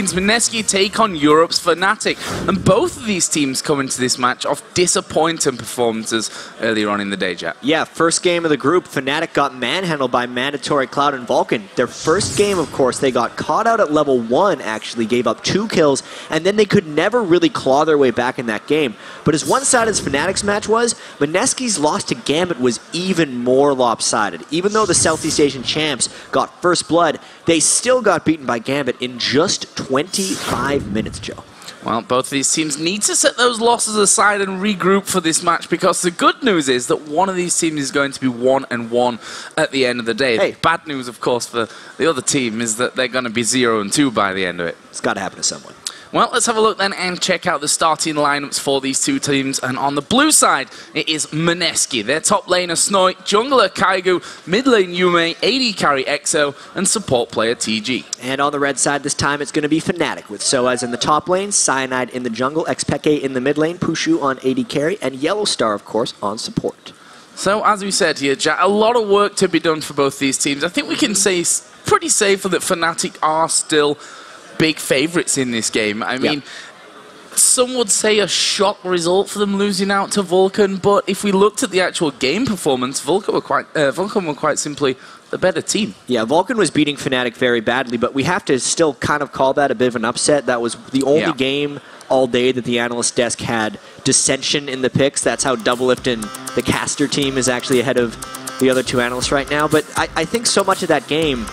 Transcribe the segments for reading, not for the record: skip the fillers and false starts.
champions Mineski take on Europe's Fnatic. And both of these teams come into this match off disappointing performances earlier on in the day, Jack. Yeah, first game of the group, Fnatic got manhandled by Mandatory, Cloud, and Vulcan. Their first game, of course, they got caught out at level 1, actually, gave up 2 kills, and then they could never really claw their way back in that game. But as one-sided as Fnatic's match was, Mineski's loss to Gambit was even more lopsided. Even though the Southeast Asian champs got first blood, they still got beaten by Gambit in just 25 minutes, Joe. Well, both of these teams need to set those losses aside and regroup for this match, because the good news is that one of these teams is going to be 1-1 at the end of the day. Hey. The bad news, of course, for the other team is that they're going to be 0-2 by the end of it. It's got to happen to someone. Well, let's have a look then and check out the starting lineups for these two teams. And on the blue side, it is Mineski. Their top laner, Snoy, jungler, Kaigu, mid lane, Yume, AD carry, EXO, and support player, TG. And on the red side this time, it's going to be Fnatic, with Soaz in the top lane, Cyanide in the jungle, Xpeke in the mid lane, Pushu on AD carry, and Yellowstar, of course, on support. So, as we said here, Jack, a lot of work to be done for both these teams. I think we can say pretty safely that Fnatic are still big favorites in this game. I mean, some would say a shock result for them losing out to Vulcan, but if we looked at the actual game performance, Vulcan were quite simply the better team. Yeah, Vulcan was beating Fnatic very badly, but we have to still kind of call that a bit of an upset. That was the only game all day that the analyst desk had dissension in the picks. That's how Doublelift and the caster team is actually ahead of the other two analysts right now. But I think so much of that game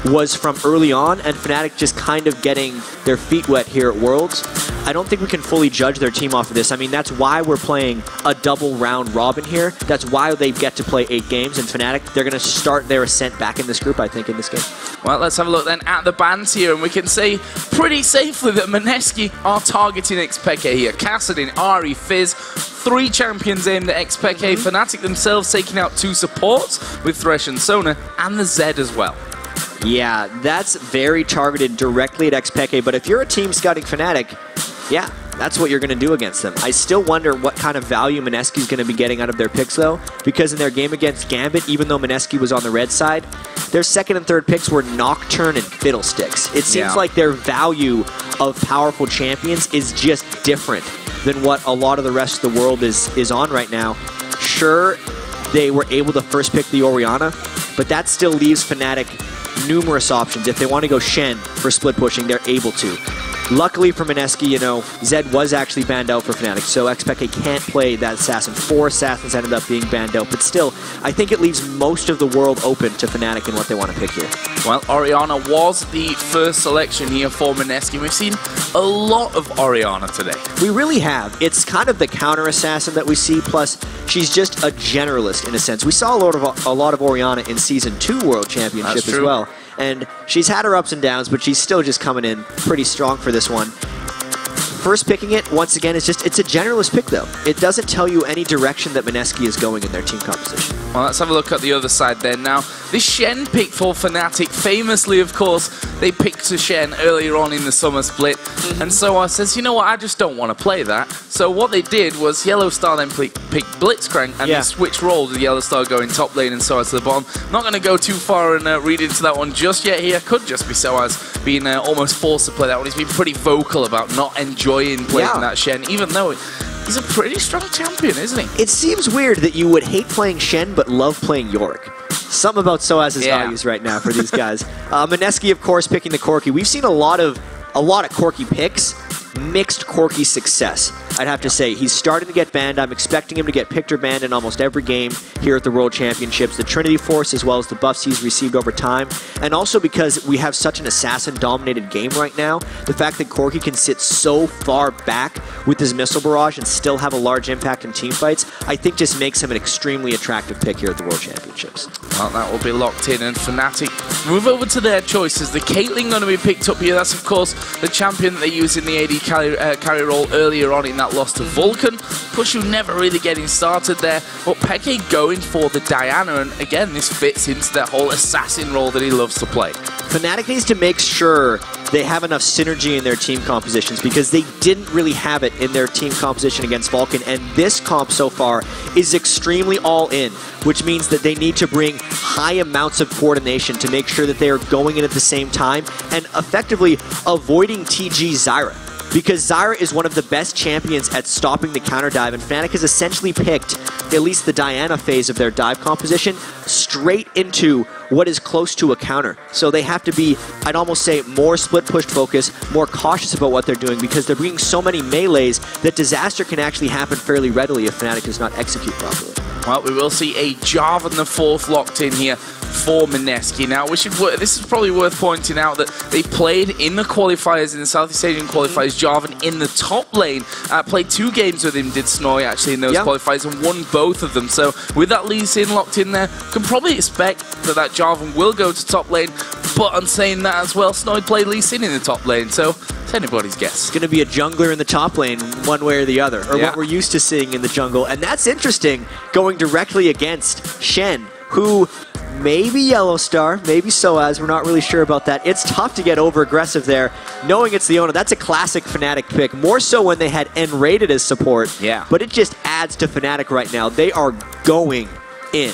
was from early on, and Fnatic just kind of getting their feet wet here at Worlds. I don't think we can fully judge their team off of this. I mean, that's why we're playing a double round robin here. That's why they get to play 8 games, and Fnatic, they're going to start their ascent back in this group, I think, in this game. Well, let's have a look then at the bans here, and we can say pretty safely that Mineski are targeting Xpeke here. Kassadin, Ari, Fizz, 3 champions aimed at Xpeke. Fnatic themselves taking out 2 supports with Thresh and Sona, and the Zed as well. Yeah, that's very targeted directly at Xpeke, but if you're a team scouting Fnatic, yeah, that's what you're going to do against them. I still wonder what kind of value Mineski's going to be getting out of their picks, though, because in their game against Gambit, even though Mineski was on the red side, their second and third picks were Nocturne and Fiddlesticks. It seems like their value of powerful champions is just different than what a lot of the rest of the world is on right now. Sure, they were able to first pick the Orianna, but that still leaves Fnatic numerous options. If they want to go Shen for split pushing, they're able to. Luckily for Mineski, you know, Zed was actually banned out for Fnatic, so Xpeke can't play that assassin. 4 assassins ended up being banned out, but still, I think it leaves most of the world open to Fnatic and what they want to pick here. Well, Orianna was the first selection here for Mineski. We've seen a lot of Orianna today. We really have. It's kind of the counter assassin that we see, plus she's just a generalist in a sense. We saw a lot of Orianna in Season 2 World Championship as well. And she's had her ups and downs, but she's still just coming in pretty strong for this one. First picking it, once again, it's a generalist pick, though. It doesn't tell you any direction that Mineski is going in their team composition. Well, let's have a look at the other side then. Now, this Shen pick for Fnatic, famously, of course, they picked to Shen earlier on in the summer split. And so I says, you know what, I just don't want to play that. So what they did was Yellowstar then picked Blitzcrank, and they switched roles with Yellowstar going top lane and Soaz to the bottom. Not going to go too far and read into that one just yet here. Could just be Soaz being almost forced to play that one. He's been pretty vocal about not enjoying playing that Shen, even though he's a pretty strong champion, isn't he? It seems weird that you would hate playing Shen but love playing Yorick. Something about Soaz's values right now for these guys. Mineski, of course, picking the Corki. We've seen a lot of Corki picks, mixed Corki success. I'd have to say, he's starting to get banned. I'm expecting him to get picked or banned in almost every game here at the World Championships. The Trinity Force, as well as the buffs he's received over time. And also because we have such an assassin-dominated game right now, the fact that Corki can sit so far back with his Missile Barrage and still have a large impact in teamfights, I think just makes him an extremely attractive pick here at the World Championships. Well, that will be locked in, and Fnatic move over to their choices. The Caitlyn going to be picked up here. That's, of course, the champion that they used in the AD carry role earlier on in that loss to Vulcan. Pushu never really getting started there, but Peke going for the Diana, and again, this fits into that whole assassin role that he loves to play. Fnatic needs to make sure they have enough synergy in their team compositions, because they didn't really have it in their team composition against Vulcan, and this comp so far is extremely all-in, which means that they need to bring high amounts of coordination to make sure that they are going in at the same time and effectively avoiding TG Zyra. Because Zyra is one of the best champions at stopping the counter dive, and Fnatic has essentially picked at least the Diana phase of their dive composition straight into what is close to a counter. So they have to be, I'd almost say, more split-pushed focus, more cautious about what they're doing, because they're bringing so many melees that disaster can actually happen fairly readily if Fnatic does not execute properly. Well, we will see a Jarvan the fourth locked in here for Mineski. Now, this is probably worth pointing out that they played in the qualifiers, in the Southeast Asian qualifiers, Jarvan in the top lane. Played 2 games with him, did Snoy, actually, in those qualifiers, and won both of them. So with that Lee Sin locked in there, can probably expect that Jarvan will go to top lane. But on saying that as well, Snoy played Lee Sin in the top lane, so it's anybody's guess. It's going to be a jungler in the top lane, one way or the other, or what we're used to seeing in the jungle. And that's interesting, going directly against Shen, who maybe Yellow Star, maybe Soaz, we're not really sure about that. It's tough to get over-aggressive there, knowing it's Leona. That's a classic Fnatic pick, more so when they had N-rated as support. Yeah. But it just adds to Fnatic right now. They are going in.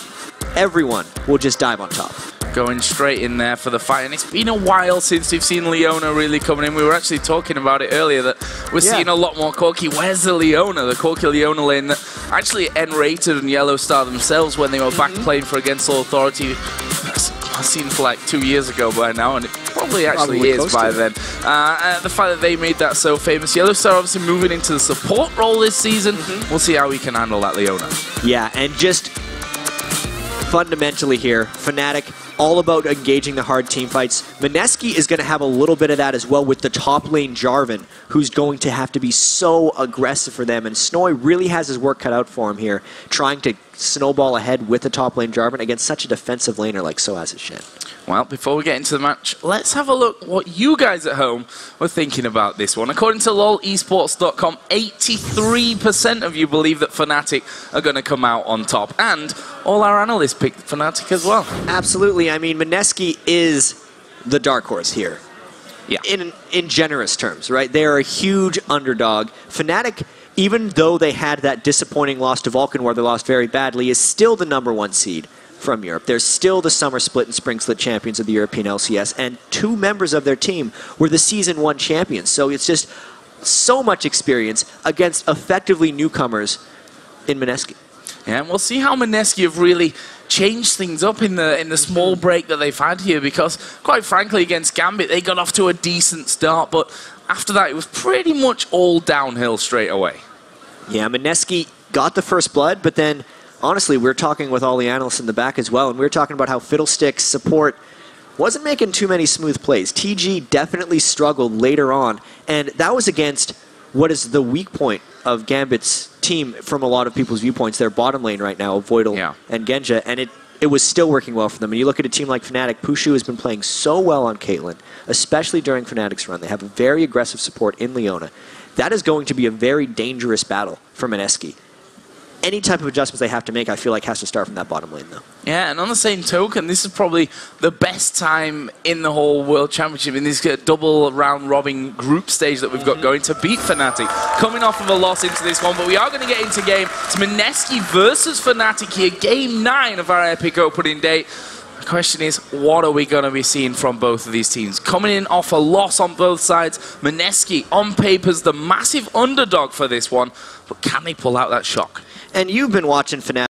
Everyone will just dive on top. Going straight in there for the fight, and it's been a while since we've seen Leona really coming in. We were actually talking about it earlier, that we're seeing a lot more Corki. Where's the Leona, the Corki Leona lane that actually N-rated and Yellow Star themselves when they were back playing for Against All Authority? It seems like 2 years ago by now, and it probably is by then. The fact that they made that so famous. Yellow Star obviously moving into the support role this season. We'll see how we can handle that Leona. Yeah, and just fundamentally here, Fnatic all about engaging the hard team fights. Mineski is going to have a little bit of that as well with the top lane Jarvan, who's going to have to be so aggressive for them. And Snoy really has his work cut out for him here, trying to snowball ahead with the top lane Jarvan against such a defensive laner like Soaz and Shen. Well, before we get into the match, let's have a look what you guys at home were thinking about this one. According to lolesports.com, 83% of you believe that Fnatic are going to come out on top. And all our analysts picked Fnatic as well. Absolutely. I mean, Mineski is the dark horse here. Yeah. In generous terms, right? They are a huge underdog. Fnatic, even though they had that disappointing loss to Vulcan where they lost very badly, is still the #1 seed from Europe. They're still the Summer Split and Spring Split champions of the European LCS, and 2 members of their team were the Season 1 champions. So it's just so much experience against effectively newcomers in Mineski. Yeah, and we'll see how Mineski have really changed things up in the small break that they've had here, because quite frankly against Gambit they got off to a decent start, but after that it was pretty much all downhill straight away. Yeah, Mineski got the first blood, but then honestly, we were talking with all the analysts in the back as well, and we were talking about how Fiddlestick's support wasn't making too many smooth plays. TG definitely struggled later on, and that was against what is the weak point of Gambit's team from a lot of people's viewpoints. Their bottom lane right now, Voidal and Genja, and it was still working well for them. And you look at a team like Fnatic, Pushu has been playing so well on Caitlyn, especially during Fnatic's run. They have a very aggressive support in Leona. That is going to be a very dangerous battle for Mineski. Any type of adjustments they have to make, I feel like, has to start from that bottom lane, though. Yeah, and on the same token, this is probably the best time in the whole World Championship, in this double round-robin group stage that we've got going, to beat Fnatic. Coming off of a loss into this one, but we are going to get into game. It's Mineski versus Fnatic here, Game 9 of our epic opening day. The question is, what are we going to be seeing from both of these teams? Coming in off a loss on both sides, Mineski, on paper's the massive underdog for this one, but can they pull out that shock? And you've been watching Fnatic.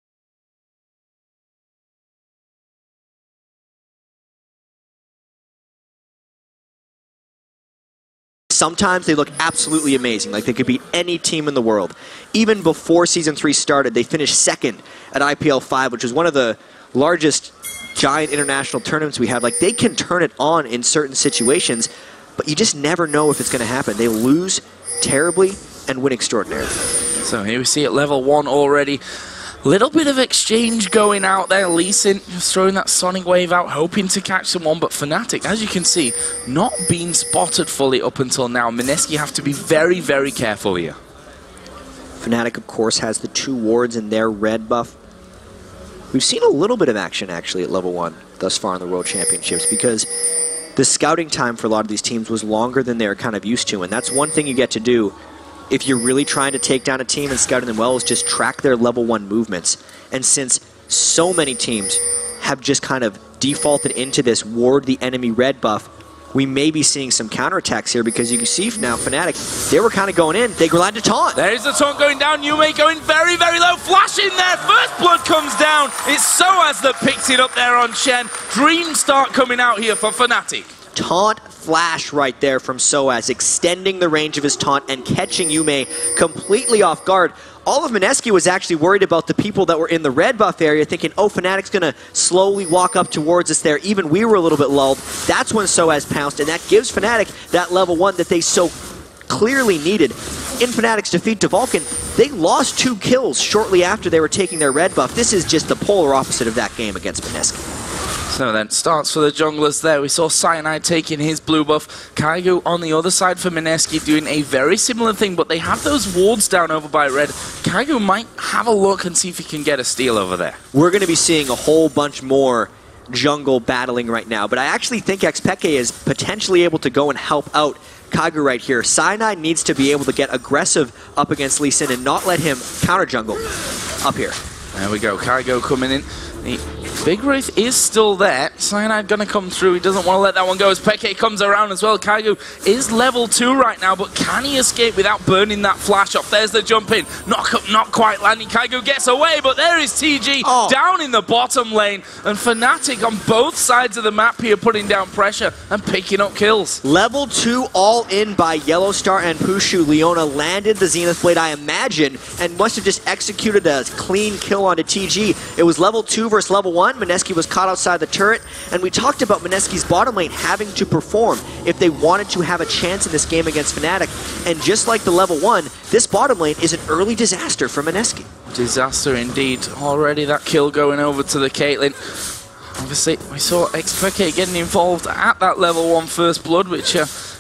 Sometimes they look absolutely amazing, like they could beat any team in the world. Even before Season 3 started, they finished 2nd at IPL 5, which is one of the largest giant international tournaments we have. Like, they can turn it on in certain situations, but you just never know if it's going to happen. They lose terribly and win extraordinarily. So here we see at level 1 already. Little bit of exchange going out there. Lee Sin just throwing that Sonic Wave out, hoping to catch someone, but Fnatic, as you can see, not being spotted fully up until now. Mineski have to be very, very careful here. Fnatic, of course, has the 2 wards in their red buff. We've seen a little bit of action, actually, at level 1 thus far in the World Championships, because the scouting time for a lot of these teams was longer than they're kind of used to, and that's one thing you get to do if you're really trying to take down a team and scouting them well, is just track their level 1 movements. And since so many teams have just kind of defaulted into this ward the enemy red buff, we may be seeing some counterattacks here, because you can see now Fnatic, they were kind of going in. They landed taunt. There's the taunt going down. Yume going very, very low. Flash in there. First blood comes down. It's Soaz that picks it up there on Shen. Dream start coming out here for Fnatic. Taunt flash right there from Soaz, extending the range of his taunt and catching Yume completely off guard. All of Mineski was actually worried about the people that were in the red buff area, thinking, oh, Fnatic's going to slowly walk up towards us there. Even we were a little bit lulled. That's when Soaz pounced, and that gives Fnatic that level 1 that they so clearly needed. In Fnatic's defeat to Vulcan, they lost 2 kills shortly after they were taking their red buff. This is just the polar opposite of that game against Mineski. So then, starts for the junglers there. We saw Cyanide taking his blue buff. Kaigo on the other side for Mineski doing a very similar thing, but they have those wards down over by red. Kaigo might have a look and see if he can get a steal over there. We're going to be seeing a whole bunch more jungle battling right now, but I actually think Xpeke is potentially able to go and help out Kaigo right here. Cyanide needs to be able to get aggressive up against Lee Sin and not let him counter jungle up here. There we go, Kaigo coming in. The Big Wraith is still there. Cyanide gonna come through. He doesn't want to let that one go as Peke comes around as well. Kaigo is level 2 right now, but can he escape without burning that flash off? There's the jump in. Knock up, not quite landing. Kaigo gets away, but there is TG down in the bottom lane. And Fnatic on both sides of the map here putting down pressure and picking up kills. Level 2 all in by Yellowstar and Pushu. Leona landed the Zenith Blade, I imagine, and must have just executed a clean kill onto TG. It was level 2 versus level 1. Mineski was caught outside the turret, and we talked about Mineski's bottom lane having to perform if they wanted to have a chance in this game against Fnatic. And just like the level 1, this bottom lane is an early disaster for Mineski. Disaster indeed. Already that kill going over to the Caitlyn. Obviously, we saw Xpeke getting involved at that level 1 first blood, which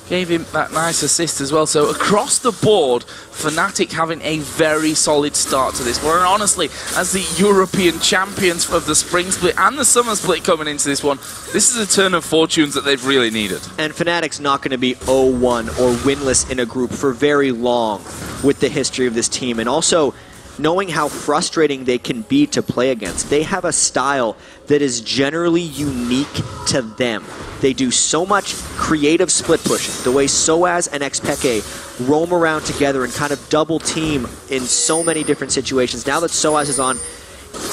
gave him that nice assist as well. So across the board, Fnatic having a very solid start to this one. And honestly, as the European champions of the spring split and the summer split coming into this one, this is a turn of fortunes that they've really needed. And Fnatic's not going to be 0-1 or winless in a group for very long with the history of this team. And also, knowing how frustrating they can be to play against. They have a style that is generally unique to them. They do so much creative split pushing. The way Soaz and Xpeke roam around together and kind of double team in so many different situations. Now that Soaz is on,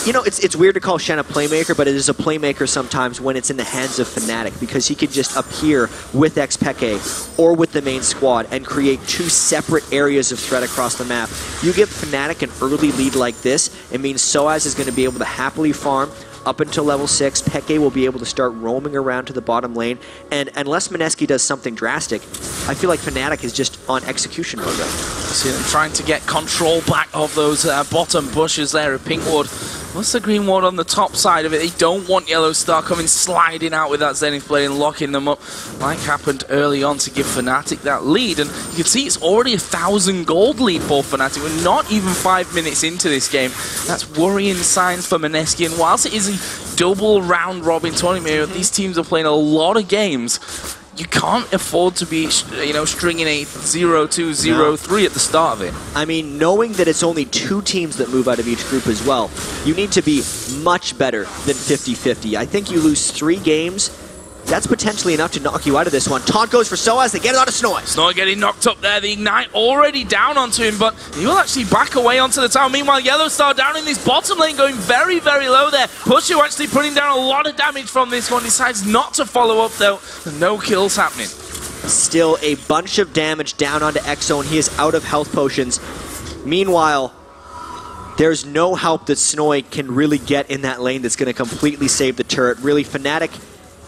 you know, it's weird to call Shen a playmaker, but it is a playmaker sometimes when it's in the hands of Fnatic, because he could just appear with Xpeke or with the main squad and create 2 separate areas of threat across the map. You give Fnatic an early lead like this, it means Soaz is going to be able to happily farm up until level 6. Peke will be able to start roaming around to the bottom lane, and unless Mineski does something drastic, I feel like Fnatic is just on execution mode right now. See them trying to get control back of those bottom bushes there. A pink ward. What's the green ward on the top side of it? They don't want Yellowstar coming sliding out with that Zenith Blade and locking them up like happened early on to give Fnatic that lead. And you can see it's already 1,000 gold lead for Fnatic. We're not even 5 minutes into this game. That's worrying signs for Mineski. And whilst it is a double round robin tournament, these teams are playing a lot of games. You can't afford to be, you know, stringing a 0-2, 0-3 at the start of it. I mean, knowing that it's only 2 teams that move out of each group as well, you need to be much better than 50-50. I think you lose 3 games, that's potentially enough to knock you out of this one. Taunt goes for Soaz, they get it onto Snoy. Snoy getting knocked up there, the Ignite already down onto him, but he will actually back away onto the tower. Meanwhile, Yellowstar down in this bottom lane going very, very low there. Pushu actually putting down a lot of damage from this one, decides not to follow up though. No kills happening. Still a bunch of damage down onto Exo, and he is out of health potions. Meanwhile, there's no help that Snoy can really get in that lane that's going to completely save the turret. Really, Fnatic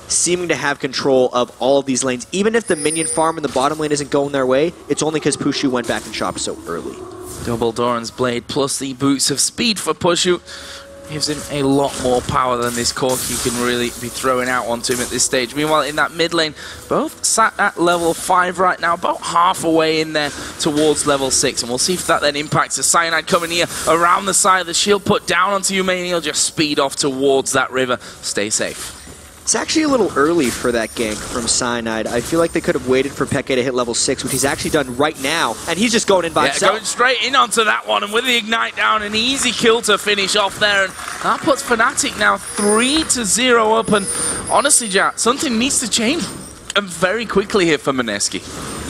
seeming to have control of all of these lanes. Even if the minion farm in the bottom lane isn't going their way, it's only because Pushu went back and shopped so early. Double Doran's Blade plus the boots of speed for Pushu gives him a lot more power than this Corki can really be throwing out onto him at this stage. Meanwhile, in that mid lane, both sat at level 5 right now, about half away in there towards level 6. And we'll see if that then impacts the Cyanide coming here around the side of the shield, put down onto Yume, and he'll just speed off towards that river. Stay safe. It's actually a little early for that gank from Cyanide. I feel like they could have waited for Peke to hit level 6, which he's actually done right now, and he's just going in by himself. Going straight in onto that one, and with the Ignite down, an easy kill to finish off there, and that puts Fnatic now 3-0 up, and honestly, Jack, something needs to change, and very quickly here for Mineski.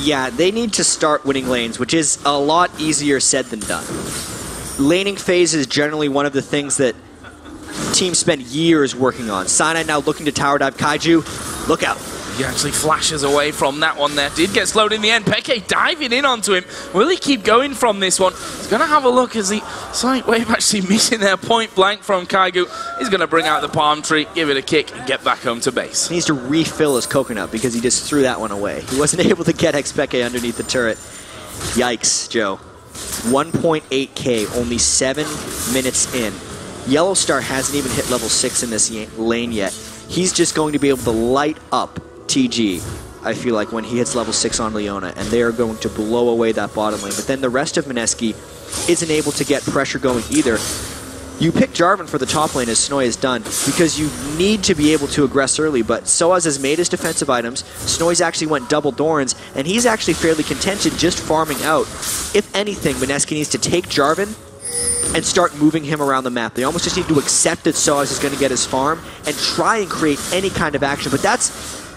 Yeah, they need to start winning lanes, which is a lot easier said than done. Laning phase is generally one of the things that teams spend years working on. Cyanide now looking to tower dive Kaiju. Look out. He actually flashes away from that one there. Did get slowed in the end. Peke diving in onto him. Will he keep going from this one? He's going to have a look as the Sonic Wave actually missing there point blank from Kaigu. He's going to bring out the palm tree, give it a kick, and get back home to base. He needs to refill his coconut because he just threw that one away. He wasn't able to get Xpeke underneath the turret. Yikes, Joe. 1.8k, only 7 minutes in. Yellowstar hasn't even hit level 6 in this lane yet. He's just going to be able to light up TG, I feel like, when he hits level 6 on Leona, and they are going to blow away that bottom lane. But then the rest of Mineski isn't able to get pressure going either. You pick Jarvan for the top lane, as Snoy has done, because you need to be able to aggress early, but Soaz has made his defensive items. Snoy's actually went double Dorans, and he's actually fairly contented just farming out. If anything, Mineski needs to take Jarvan and start moving him around the map. They almost just need to accept that Soaz is going to get his farm and try and create any kind of action, but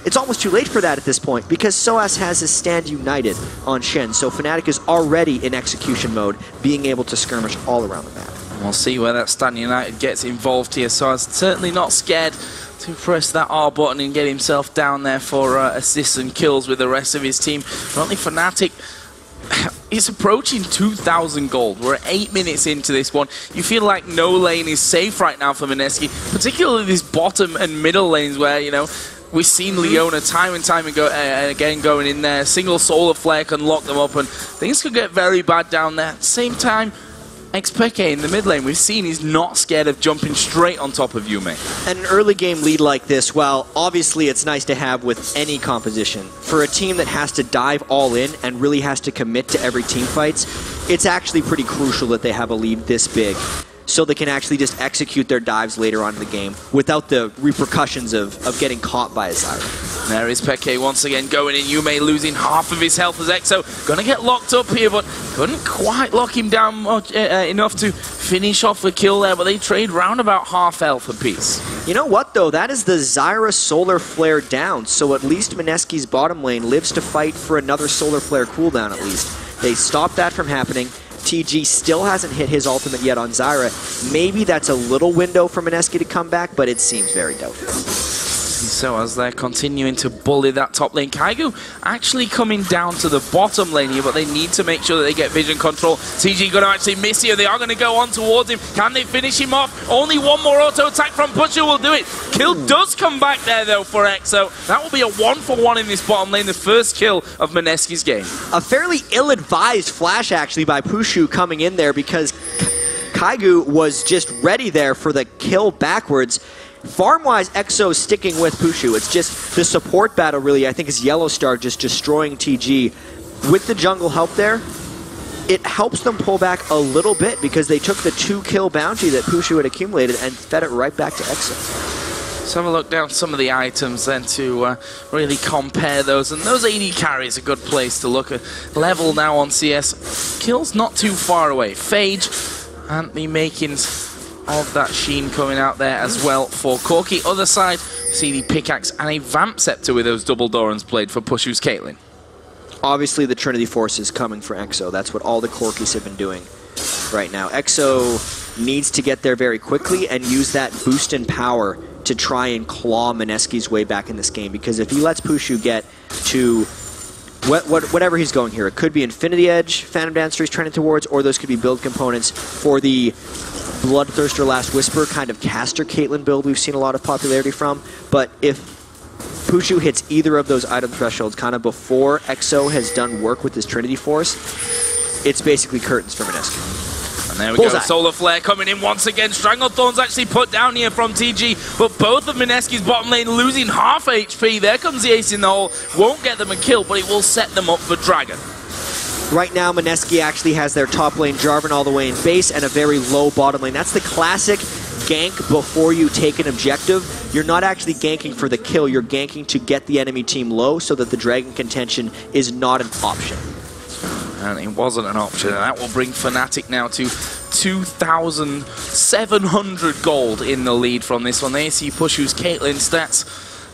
it's almost too late for that at this point because Soaz has his stand united on Shen, so Fnatic is already in execution mode, being able to skirmish all around the map. We'll see where that stand united gets involved here. Soaz certainly not scared to press that R button and get himself down there for assists and kills with the rest of his team. But only Fnatic is approaching 2,000 gold. We're 8 minutes into this one. You feel like no lane is safe right now for Mineski, particularly these bottom and middle lanes where, you know, we've seen Leona time and time again going in there. Single solar flare can lock them up, and things could get very bad down there. At the same time, Xpeke in the mid lane, we've seen he's not scared of jumping straight on top of Yume. And an early game lead like this, while obviously it's nice to have with any composition, for a team that has to dive all in and really has to commit to every team fights, it's actually pretty crucial that they have a lead this big, so they can actually just execute their dives later on in the game without the repercussions of getting caught by a Zyra. There is Peke once again going in. Yume losing half of his health as Exo. Gonna get locked up here, but couldn't quite lock him down much, enough to finish off the kill there, but they trade round about half health apiece. You know what, though? That is the Zyra Solar Flare down, so at least Mineski's bottom lane lives to fight for another Solar Flare cooldown at least. They stopped that from happening. TG still hasn't hit his ultimate yet on Zyra. Maybe that's a little window for Mineski to come back, but it seems very doubtful. So as they're continuing to bully that top lane, Kaigu actually coming down to the bottom lane here, but they need to make sure that they get vision control. TG going to actually miss here. They are going to go on towards him. Can they finish him off? Only one more auto attack from Pusher will do it. Kill does come back there though for Exo. That will be a 1-for-1 in this bottom lane, the first kill of Mineski's game. A fairly ill-advised flash actually by Pushu coming in there because Kaigu was just ready there for the kill backwards. Farm-wise, Exo sticking with Pushu. It's just the support battle, really, I think, is Yellowstar just destroying TG. With the jungle help there, it helps them pull back a little bit because they took the 2-kill bounty that Pushu had accumulated and fed it right back to Exo. Let's have a look down some of the items then to really compare those. And those AD carries a good place to look at. Level now on CS. Kills not too far away. Phage and the makings of that Sheen coming out there as well for Corki. Other side, see the pickaxe and a Vamp Scepter with those double Dorans played for Pushu's Caitlyn. Obviously the Trinity Force is coming for Exo. That's what all the Corkis have been doing right now. Exo needs to get there very quickly and use that boost in power to try and claw Mineski's way back in this game, because if he lets Pushu get to whatever he's going here, it could be Infinity Edge, Phantom Dancer he's trending towards, or those could be build components for the Bloodthirster Last Whisper kind of caster Caitlyn build we've seen a lot of popularity from. But if Pushu hits either of those item thresholds kind of before Exo has done work with his Trinity Force, it's basically curtains for Mineski. And there we go, Solar Flare coming in once again. Stranglethorn's actually put down here from TG, but both of Mineski's bottom lane losing half HP. There comes the ace in the hole. Won't get them a kill, but it will set them up for Dragon. Right now, Mineski actually has their top lane Jarvan all the way in base and a very low bottom lane. That's the classic gank before you take an objective, you're not actually ganking for the kill, you're ganking to get the enemy team low so that the Dragon contention is not an option. And it wasn't an option, and that will bring Fnatic now to 2,700 gold in the lead from this one. There you see Pushu's Caitlyn stats,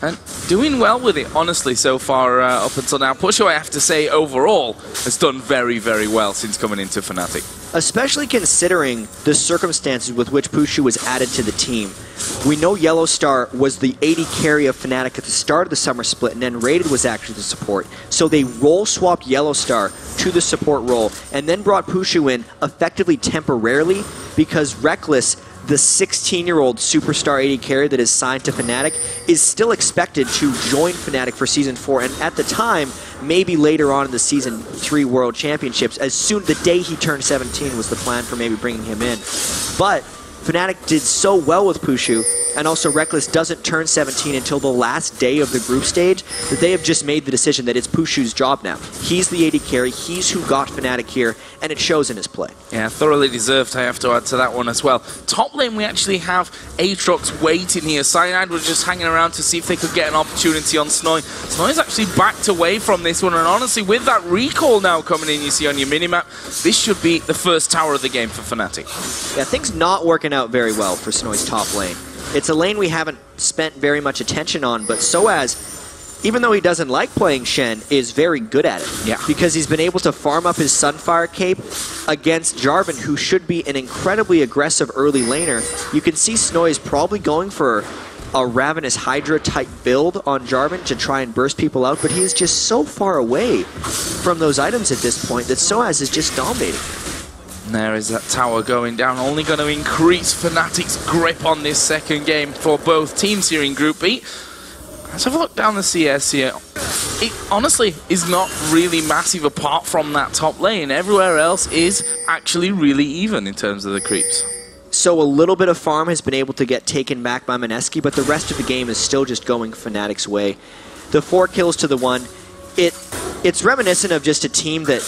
and doing well with it, honestly, so far up until now. Pushu, I have to say, overall, has done very, very well since coming into Fnatic. Especially considering the circumstances with which Pushu was added to the team. We know Yellowstar was the AD carry of Fnatic at the start of the summer split, and then Rated was actually the support. So they role-swapped Yellowstar to the support role, and then brought Pushu in effectively temporarily because Reckless, the 16-year-old superstar AD carry that is signed to Fnatic, is still expected to join Fnatic for Season 4, and at the time, maybe later on in the Season 3 World Championships, as soon the day he turned 17 was the plan for maybe bringing him in. But Fnatic did so well with Pushu, and also Reckless doesn't turn 17 until the last day of the group stage, that they have just made the decision that it's Pushu's job now. He's the AD carry, he's who got Fnatic here, and it shows in his play. Yeah, thoroughly deserved, I have to add to that one as well. Top lane, we actually have Aatrox waiting here. Cyanide was just hanging around to see if they could get an opportunity on Snowy. Snowy's actually backed away from this one, and honestly, with that recall now coming in, you see on your minimap, this should be the first tower of the game for Fnatic. Yeah, things not working out very well for Snowy's top lane. It's a lane we haven't spent very much attention on, but Soaz, even though he doesn't like playing Shen, is very good at it. Yeah. Because he's been able to farm up his Sunfire cape against Jarvan, who should be an incredibly aggressive early laner. You can see Snowy is probably going for a Ravenous Hydra type build on Jarvan to try and burst people out, but he is just so far away from those items at this point that Soaz is just dominating. And there is that tower going down, only going to increase Fnatic's grip on this second game for both teams here in Group B. Let's have a look down the CS here. It honestly is not really massive apart from that top lane. Everywhere else is actually really even in terms of the creeps. So a little bit of farm has been able to get taken back by Mineski, but the rest of the game is still just going Fnatic's way. The 4 kills to the 1, it's reminiscent of just a team that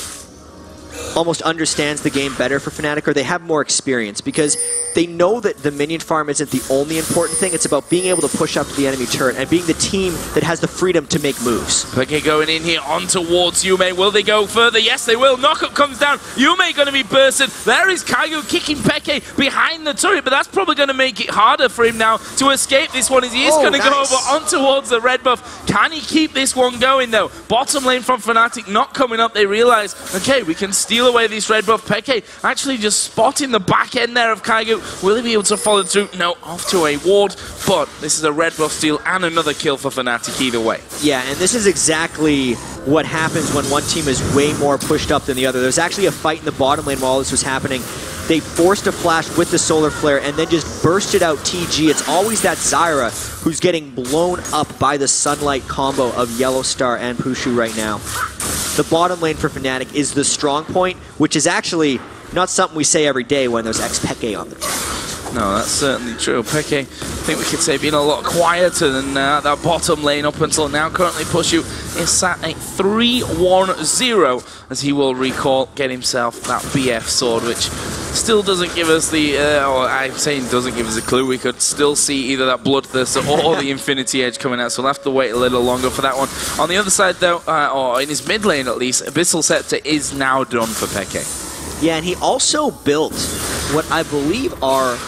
almost understands the game better for Fnatic, or they have more experience, because they know that the minion farm isn't the only important thing. It's about being able to push up to the enemy turret and being the team that has the freedom to make moves. Okay, going in here on towards Yume. Will they go further? Yes, they will. Knockup comes down. Yume going to be bursted. There is Kaigo kicking Peke behind the turret, but that's probably going to make it harder for him now to escape this one, as he is going to go over on towards the red buff. Can he keep this one going, though? Bottom lane from Fnatic not coming up. They realize, okay, we can steal away this red buff. Peke actually just spotting the back end there of Kaigo. Will he be able to follow through? No, off to a ward, but this is a red buff steal and another kill for Fnatic either way. Yeah, and this is exactly what happens when one team is way more pushed up than the other. There's actually a fight in the bottom lane while this was happening. They forced a flash with the solar flare and then just bursted out TG. It's always that Zyra who's getting blown up by the sunlight combo of Yellowstar and Pushu right now. The bottom lane for Fnatic is the strong point, which is actually not something we say every day when there's ex-Peke on the team. No, that's certainly true. Peke, I think we could say, being a lot quieter than that bottom lane up until now. Currently, Pushu is sat at 3-1-0 as he will recall, get himself that BF sword, which still doesn't give us the, or I'm saying doesn't give us a clue. We could still see either that Bloodthirster or the Infinity Edge coming out, so we'll have to wait a little longer for that one. On the other side, though, or in his mid lane at least, Abyssal Scepter is now done for Peke. Yeah, and he also built what I believe are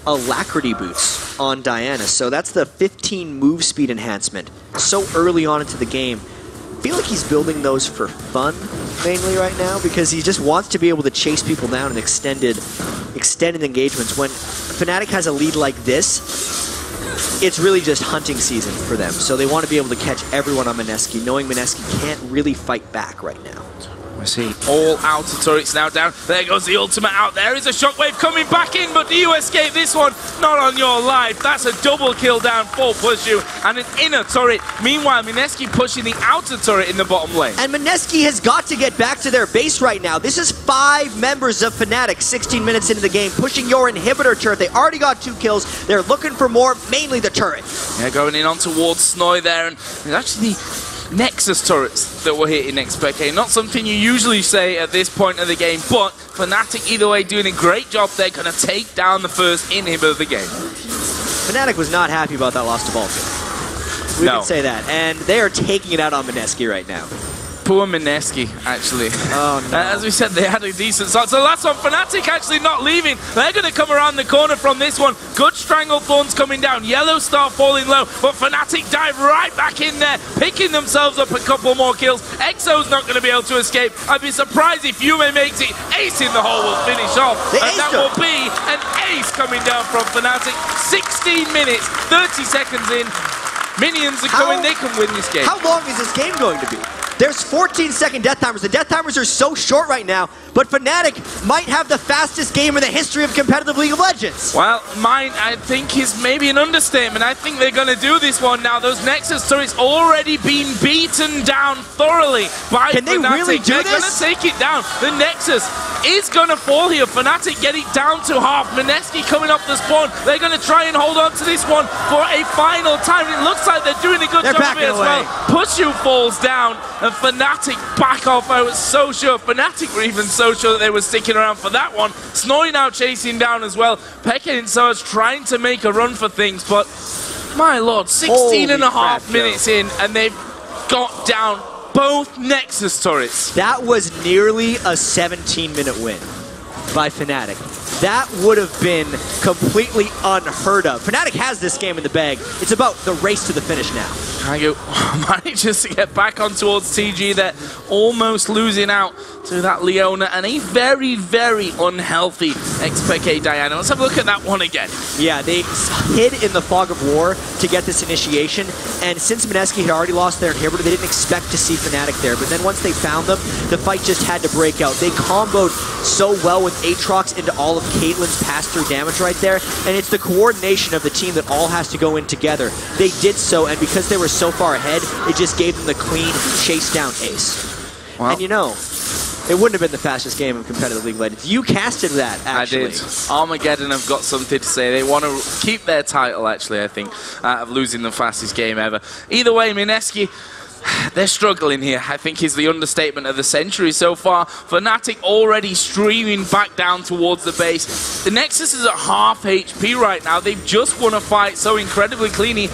Alacrity boots on Diana, so that's the 15 move speed enhancement so early on into the game. I feel like he's building those for fun mainly right now, because he just wants to be able to chase people down in extended engagements. When Fnatic has a lead like this, it's really just hunting season for them, so they want to be able to catch everyone on Mineski, knowing Mineski can't really fight back right now. We see all outer turrets now down. There goes the ultimate out. There is a shockwave coming back in, but do you escape this one? Not on your life. That's a double kill down for Pushu and an inner turret. Meanwhile, Mineski pushing the outer turret in the bottom lane. And Mineski has got to get back to their base right now. This is 5 members of Fnatic, 16 minutes into the game, pushing your inhibitor turret. They already got 2 kills. They're looking for more, mainly the turret. Yeah, going in on towards Snowy there, and actually Nexus turrets that were hitting XPK. Not something you usually say at this point of the game, but Fnatic either way doing a great job. They're going to take down the first inhibitor of the game. Fnatic was not happy about that loss to Balkan. We can say that. And they are taking it out on Mineski right now. Poor Mineski, actually. Oh, no. As we said, they had a decent start. So that's on Fnatic actually not leaving. They're going to come around the corner from this one. Good Stranglethorns coming down. Yellow Star falling low, but Fnatic dive right back in there, picking themselves up a couple more kills. EXO's not going to be able to escape. I'd be surprised if Yume makes it. Ace in the hole will finish off. And that will be an ace coming down from Fnatic. 16 minutes, 30 seconds in. Minions are coming. They can win this game. How long is this game going to be? There's 14-second death timers. The death timers are so short right now, but Fnatic might have the fastest game in the history of competitive League of Legends. Well, mine, I think, is maybe an understatement. I think they're going to do this one now. Those Nexus turrets already been beaten down thoroughly by Fnatic. Can they really do this? They're going to take it down. The Nexus is going to fall here. Fnatic get it down to half. Mineski coming up the spawn. They're going to try and hold on to this one for a final time. It looks like they're doing a good job of it as well. Pushu falls down, and Fnatic back off. I was so sure. Fnatic were even so sure that they were sticking around for that one. Snowy now chasing down as well. Peke and Soaz trying to make a run for things, but my lord, 16 and a half minutes in, and they've got down both Nexus turrets. That was nearly a 17-minute win by Fnatic. That would have been completely unheard of. Fnatic has this game in the bag. It's about the race to the finish now. Kaigo manages to get back on towards TG. They're almost losing out to that Leona and a very, very unhealthy XPK Diana. Let's have a look at that one again. Yeah, they hid in the fog of war to get this initiation, and since Mineski had already lost their inhibitor, they didn't expect to see Fnatic there, but then once they found them, the fight just had to break out. They comboed so well with Aatrox into all of Caitlyn's pass-through damage right there, and it's the coordination of the team that all has to go in together. They did so, and because they were so far ahead, it just gave them the clean chase-down ace. Well, and you know, it wouldn't have been the fastest game of competitive League of Legends. You casted that, actually. I did. Armageddon have got something to say. They want to keep their title, actually, I think, of losing the fastest game ever. Either way, Mineski, they're struggling here, I think, is the understatement of the century so far. Fnatic already streaming back down towards the base. The Nexus is at half HP right now. They've just won a fight so incredibly cleanly.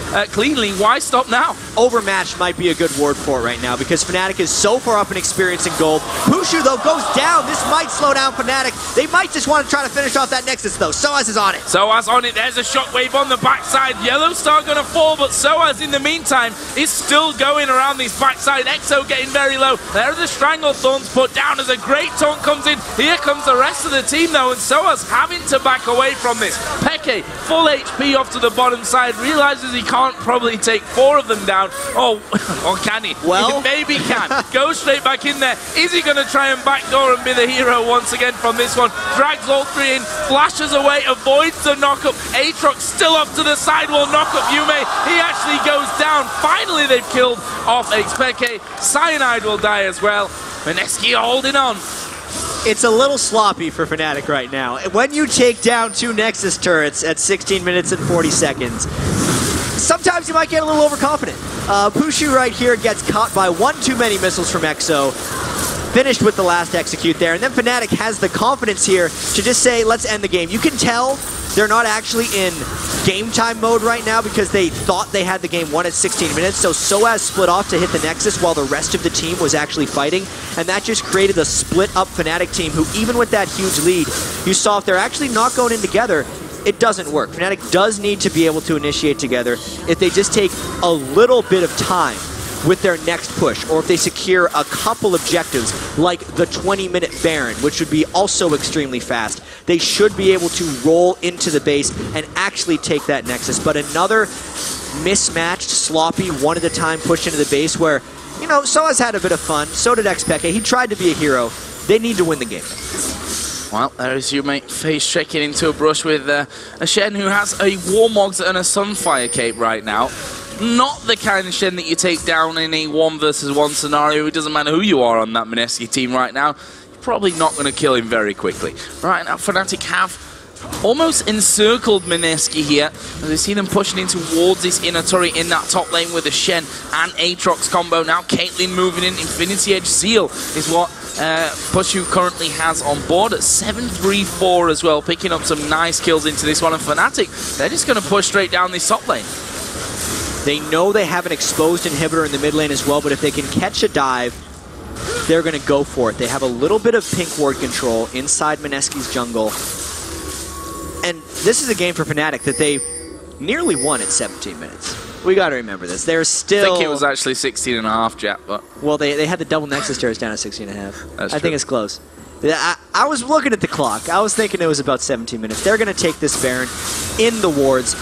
Why stop now? Overmatched might be a good word for it right now because Fnatic is so far up in experience and gold. Pushu, though, goes down. This might slow down Fnatic. They might just want to try to finish off that Nexus, though. Soaz is on it. Soaz on it. There's a shockwave on the backside. Yellow Star going to fall, but Soaz, in the meantime, is still going around this backside. EXO getting very low. There are the Stranglethorns put down as a great taunt comes in. Here comes the rest of the team, though, and Soaz having to back away from this. Peke, full HP off to the bottom side, realizes he can't probably take 4 of them down. Oh, or can he? Well, maybe can. Goes straight back in there. Is he going to try and backdoor and be the hero once again from this one? Drags all 3 in, flashes away, avoids the knockup. Aatrox still up to the side will knock up Yume. He actually goes down. Finally, they've killed off XPK. Cyanide will die as well. Mineski holding on. It's a little sloppy for Fnatic right now. When you take down 2 Nexus turrets at 16 minutes and 40 seconds, sometimes you might get a little overconfident. Pushu right here gets caught by 1 too many missiles from EXO. Finished with the last execute there, and then Fnatic has the confidence here to just say, let's end the game. You can tell they're not actually in game time mode right now because they thought they had the game won at 16 minutes, so Soaz split off to hit the Nexus while the rest of the team was actually fighting, and that just created a split-up Fnatic team who, even with that huge lead, you saw if they're actually not going in together, it doesn't work. Fnatic does need to be able to initiate together if they just take a little bit of time with their next push, or if they secure a couple objectives like the 20-minute Baron, which would be also extremely fast. They should be able to roll into the base and actually take that Nexus. But another mismatched, sloppy, one-at-a-time push into the base where, you know, Soaz had a bit of fun, so did XPK. He tried to be a hero. They need to win the game. Well, there is Yume face checking into a brush with a Shen who has a Warmogs and a Sunfire cape right now. Not the kind of Shen that you take down in a 1-versus-1 scenario. It doesn't matter who you are on that Mineski team right now. You're probably not going to kill him very quickly. Right now, Fnatic have almost encircled Mineski here. As we see them pushing in towards this inner turret in that top lane with the Shen and Aatrox combo. Now Caitlyn moving in. Infinity Edge Seal is what Pushu currently has on board at 7-3-4 as well, picking up some nice kills into this one. And Fnatic, they're just going to push straight down this top lane. They know they have an exposed inhibitor in the mid lane as well, but if they can catch a dive, they're going to go for it. They have a little bit of pink ward control inside Mineski's jungle. And this is a game for Fnatic that they nearly won at 17 minutes. We got to remember this. They're still... I think it was actually 16.5, Jack, but... Well, they had the double Nexus turrets down at 16.5. That's I think it's close. I was looking at the clock. I was thinking it was about 17 minutes. They're going to take this Baron in the wards.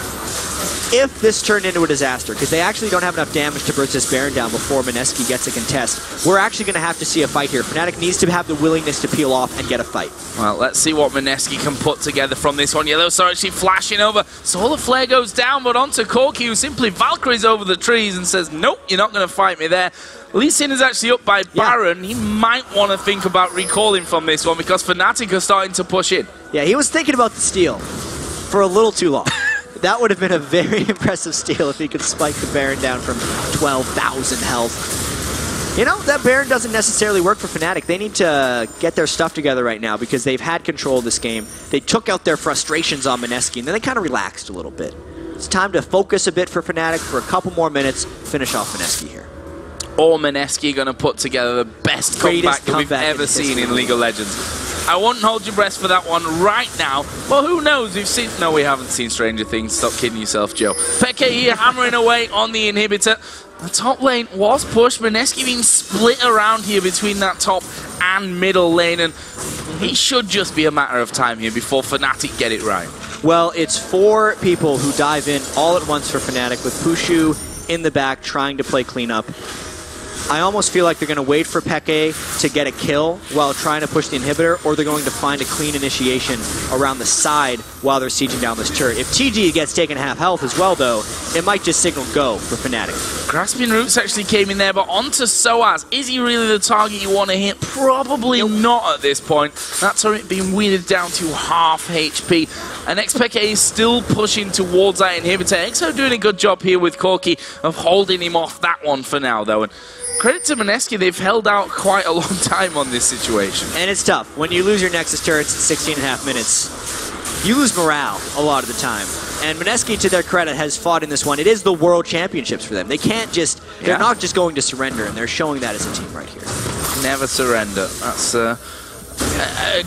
If this turned into a disaster, because they actually don't have enough damage to burst this Baron down before Mineski gets a contest, we're actually going to have to see a fight here. Fnatic needs to have the willingness to peel off and get a fight. Well, let's see what Mineski can put together from this one. Yellow Star actually flashing over. Solar Flare goes down, but onto Corki, who simply Valkyries over the trees and says, nope, you're not going to fight me there. Lee Sin is actually up by Baron. He might want to think about recalling from this one because Fnatic are starting to push in. Yeah, he was thinking about the steal for a little too long. That would have been a very impressive steal if he could spike the Baron down from 12,000 health. You know, that Baron doesn't necessarily work for Fnatic. They need to get their stuff together right now because they've had control of this game. They took out their frustrations on Mineski, and then they kind of relaxed a little bit. It's time to focus a bit for Fnatic for a couple more minutes, finish off Mineski here. Or Mineski going to put together the best comeback that we've ever seen in League of Legends. I wouldn't hold your breath for that one right now. Well, who knows? We've seen... No, we haven't seen Stranger Things. Stop kidding yourself, Joe. Peke here hammering away on the inhibitor. The top lane was pushed. Mineski being split around here between that top and middle lane. And it should just be a matter of time here before Fnatic get it right. Well, it's 4 people who dive in all at once for Fnatic with Pushu in the back trying to play cleanup. I almost feel like they're going to wait for Peke to get a kill while trying to push the inhibitor, or they're going to find a clean initiation around the side while they're sieging down this turret. If TG gets taken half health as well, though, it might just signal go for Fnatic. Grasping Roots actually came in there, but onto Soaz. Is he really the target you want to hit? Probably not at this point. That turret being weeded down to half HP. And XPK is still pushing towards that inhibitor. EXO doing a good job here with Corki of holding him off that one for now, though. And credit to Mineski, they've held out quite a long time on this situation. And it's tough. When you lose your Nexus turrets at 16.5 minutes, you lose morale a lot of the time. And Mineski, to their credit, has fought in this one. It is the World Championships for them. They can't just, they're not just going to surrender, and they're showing that as a team right here. Never surrender. That's a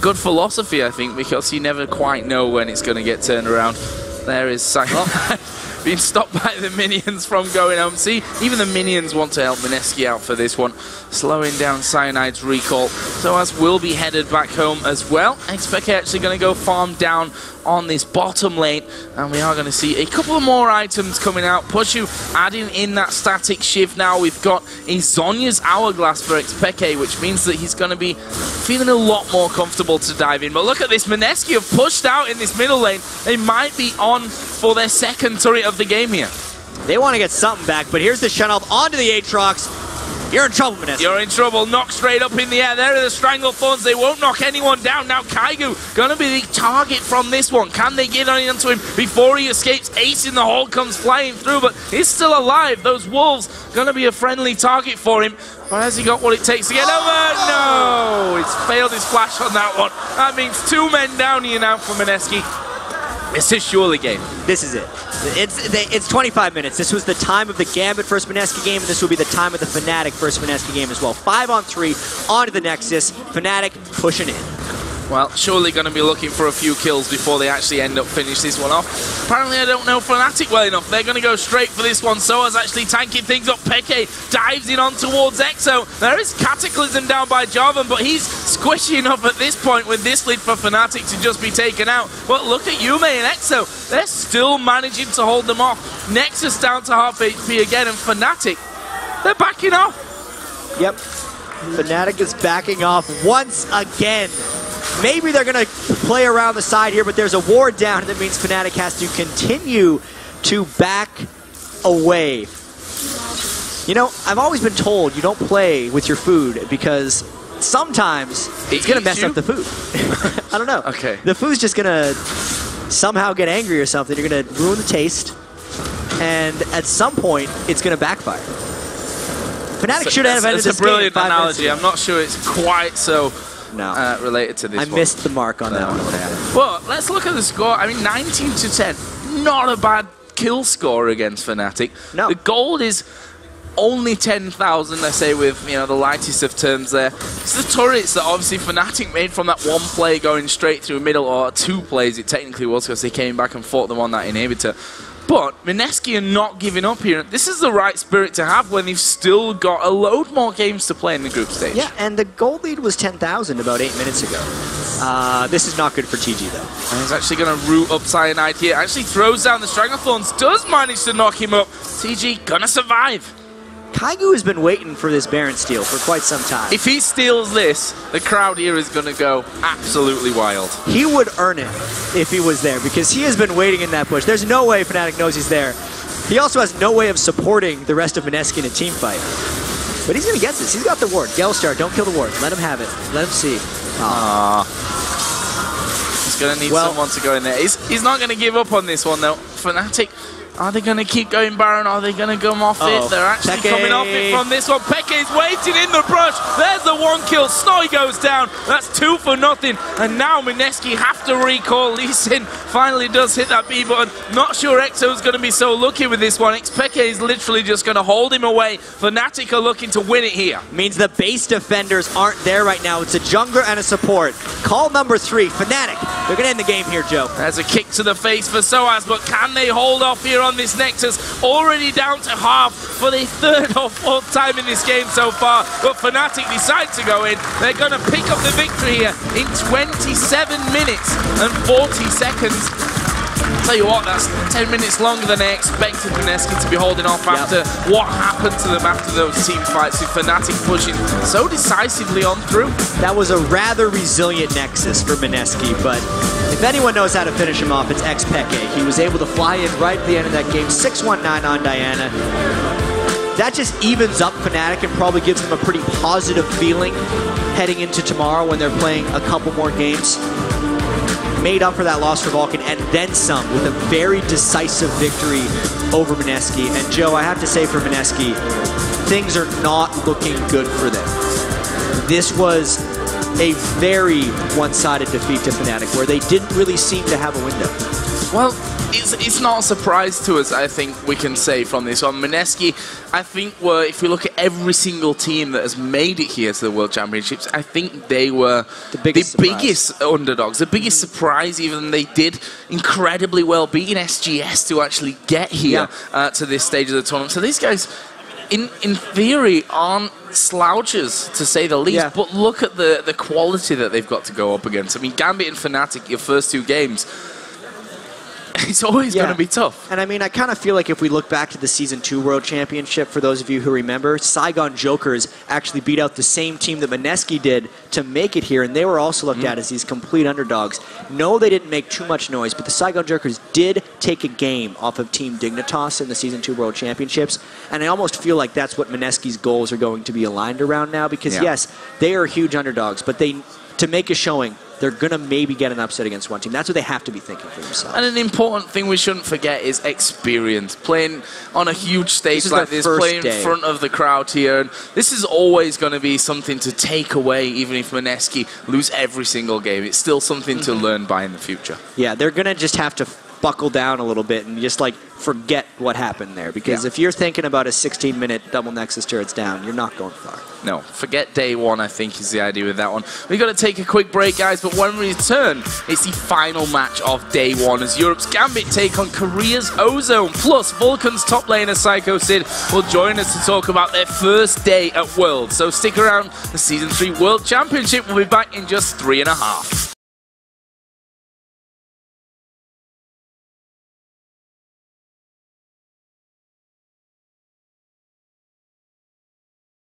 good philosophy, I think, because you never quite know when it's going to get turned around. There is Cyanide being stopped by the minions from going home. See, even the minions want to help Mineski out for this one, slowing down Cyanide's recall. So as will be headed back home as well. XPK actually going to go farm down on this bottom lane, and we are going to see a couple of more items coming out. Pushu adding in that static shift now. We've got a Zhonya's Hourglass for XPK, which means that he's going to be feeling a lot more comfortable to dive in. But look at this, Mineski have pushed out in this middle lane. They might be on for their second turret of the game here. They want to get something back, but here's the Shenalth onto the Aatrox. You're in trouble, Mineski. You're in trouble. Knocked straight up in the air. There are the Stranglethorns. They won't knock anyone down. Now Kaigu going to be the target from this one. Can they get onto him before he escapes? Ace in the hole comes flying through, but he's still alive. Those wolves going to be a friendly target for him. But has he got what it takes to get over? No! It's failed his flash on that one. That means 2 men down here now for Mineski. It's his surely game. This is it. It's 25 minutes. This was the time of the Gambit first Mineski game, and this will be the time of the Fnatic first Mineski game as well. 5-on-3 onto the Nexus. Fnatic pushing in. Well, surely going to be looking for a few kills before they actually end up finish this one off. Apparently, I don't know Fnatic well enough. They're going to go straight for this one. Soa's actually tanking things up. Peke dives in on towards EXO. There is Cataclysm down by Jarvan, but he's squishing up at this point with this lead for Fnatic to just be taken out. But look at Yume and EXO. They're still managing to hold them off. Nexus down to half HP again, and Fnatic, they're backing off. Yep. Fnatic is backing off once again. Maybe they're going to play around the side here, but there's a ward down, and that means Fnatic has to continue to back away. You know, I've always been told you don't play with your food because sometimes it's going to mess up the food. I don't know. Okay. The food's just going to somehow get angry or something, you're going to ruin the taste. And at some point, it's going to backfire. Fnatic should have ended this game. It's a brilliant analogy. I'm not sure it's quite so related to this one. I missed the mark on that one. Well, let's look at the score. I mean, 19 to 10. Not a bad kill score against Fnatic. No. The gold is only 10,000, I say, with the lightest of terms there. It's the turrets that obviously Fnatic made from that one play going straight through middle, or two plays it technically was, because they came back and fought them on that inhibitor. But Mineski are not giving up here. This is the right spirit to have when they've still got a load more games to play in the group stage. Yeah, and the gold lead was 10,000 about 8 minutes ago. This is not good for TG, though. And he's actually going to root up Cyanide here. Actually throws down the Stranglethorns, does manage to knock him up. TG gonna survive. Kaigu has been waiting for this Baron steal for quite some time. If he steals this, the crowd here is going to go absolutely wild. He would earn it if he was there, because he has been waiting in that push. There's no way Fnatic knows he's there. He also has no way of supporting the rest of Mineski in a team fight. But he's going to get this. He's got the ward. Gelstar, don't kill the ward. Let him have it. Let him see. He's going to need someone to go in there. He's not going to give up on this one, though. Fnatic, are they going to keep going Baron? Are they going to come off it? They're actually coming off it from this one. Peke is waiting in the brush. There's the one kill. Snowy goes down. That's 2 for nothing. And now Mineski have to recall. Lee Sin finally does hit that B button. Not sure Exo's going to be so lucky with this one. Peke is literally just going to hold him away. Fnatic are looking to win it here. Means the base defenders aren't there right now. It's a jungler and a support. Call number 3, Fnatic. They're going to end the game here, Joe. There's a kick to the face for Soaz, but can they hold off here on this Nexus? Already down to half for the 3rd or 4th time in this game so far, but Fnatic decide to go in. They're going to pick up the victory here in 27 minutes and 40 seconds. Tell you what, that's 10 minutes longer than I expected Mineski to be holding off after what happened to them after those team fights, with Fnatic pushing so decisively on through. That was a rather resilient Nexus for Mineski, but if anyone knows how to finish him off, it's Peke. He was able to fly in right at the end of that game, 619 on Diana. That just evens up Fnatic and probably gives them a pretty positive feeling heading into tomorrow when they're playing a couple more games. Made up for that loss for Vulcan, and then some, with a very decisive victory over Mineski. And Joe, I have to say for Mineski, things are not looking good for them. This was a very one-sided defeat to Fnatic, where they didn't really seem to have a window. Well, it's not a surprise to us, I think we can say from this one. Mineski, I think, if we look at every single team that has made it here to the World Championships, I think they were the biggest underdogs, the biggest surprise. Even they did incredibly well, beating SGS to actually get here to this stage of the tournament. So these guys, in theory, aren't slouches, to say the least, but look at the quality that they've got to go up against. I mean, Gambit and Fnatic, your first 2 games, it's always going to be tough. And I mean, I kind of feel like if we look back to the Season 2 World Championship, for those of you who remember, Saigon Jokers actually beat out the same team that Mineski did to make it here, and they were also looked at as these complete underdogs. No, they didn't make too much noise, but the Saigon Jokers did take a game off of Team Dignitas in the Season 2 World Championships, and I almost feel like that's what Mineski's goals are going to be aligned around now, because yes, they are huge underdogs, but to make a showing, they're going to maybe get an upset against one team. That's what they have to be thinking for themselves. And an important thing we shouldn't forget is experience. Playing on a huge stage like this, playing in front of the crowd here. And this is always going to be something to take away, even if Mineski lose every single game. It's still something to learn by in the future. Yeah, they're going to just have to buckle down a little bit and just forget what happened there. Because if you're thinking about a 16-minute double Nexus turrets down, you're not going far. No, forget day one, I think, is the idea with that one. We've got to take a quick break, guys, but when we return, it's the final match of day one as Europe's Gambit take on Korea's Ozone. Plus, Vulcan's top laner, Psycho Sid, will join us to talk about their first day at Worlds. So stick around, the Season 3 World Championship will be back in just 3.5.